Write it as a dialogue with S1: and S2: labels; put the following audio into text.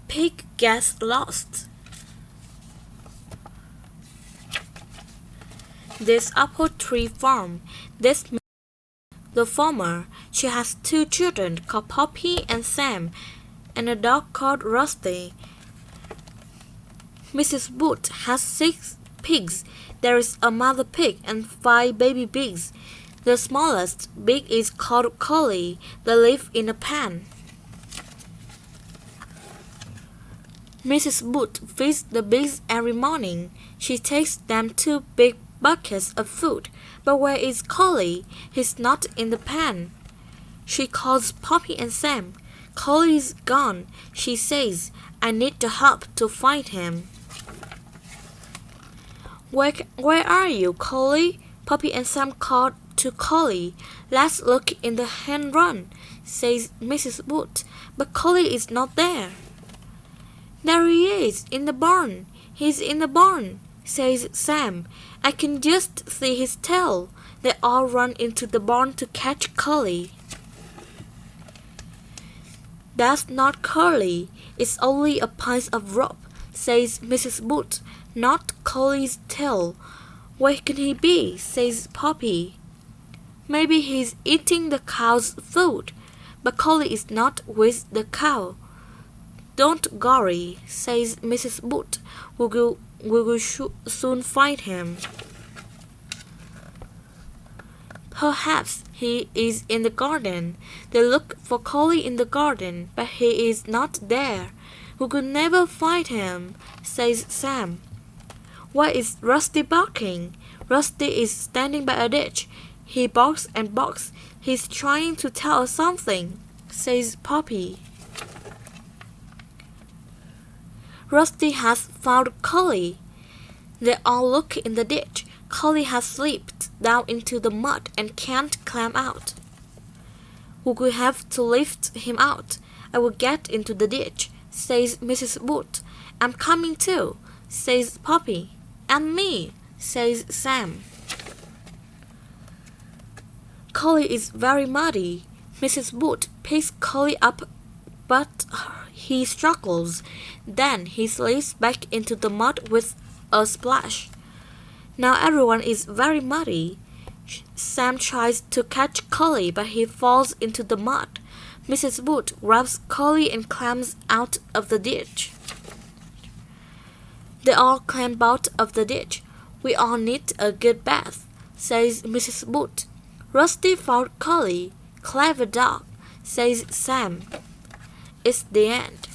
S1: pig gets lost. This apple tree farm. This the farmer. She has two children called Poppy and Sam, and a dog called Rusty. Mrs. Wood has 6 pigs. There is a mother pig and 5 baby pigs. The smallest pig is called Collie. They live in a pen. Mrs. Wood feeds the pigs every morning. She takes them 2 big buckets of food. But where is Collie? He's not in the pen. She calls Poppy and Sam. Collie's gone, she says. I need the help to find him. Where are you, Collie? Poppy and Sam called to Collie. Let's look in the hen run, says Mrs. Wood. But Collie is not there. There he is, in the barn. He's in the barn, says Sam. I can just see his tail. They all run into the barn to catch Collie. That's not Collie. It's only a piece of rope, says Mrs. Wood. Not Collie's tail. Where can he be? Says Poppy. Maybe he's eating the cow's food. But Collie is not with the cow. Don't worry, says Mrs. Wood. We will soon find him. Perhaps he is in the garden. They look for Collie in the garden, but he is not there. We could never find him, says Sam. Why is Rusty barking? Rusty is standing by a ditch. He barks and barks. He's trying to tell us something, says Poppy. Rusty has found Collie. They all look in the ditch. Collie has slipped down into the mud and can't climb out. We will have to lift him out. I will get into the ditch, says Mrs. Wood. I'm coming too, says Poppy. And me, says Sam. Collie is very muddy. Mrs. Wood picks Collie up, but he struggles. Then he slips back into the mud with a splash. Now everyone is very muddy. Sam tries to catch Collie, but he falls into the mud. Mrs. Wood grabs Collie and climbs out of the ditch. They all climb out of the ditch. We all need a good bath, says Mrs. Wood. Rusty found Collie. Clever dog, says Sam. It's the end.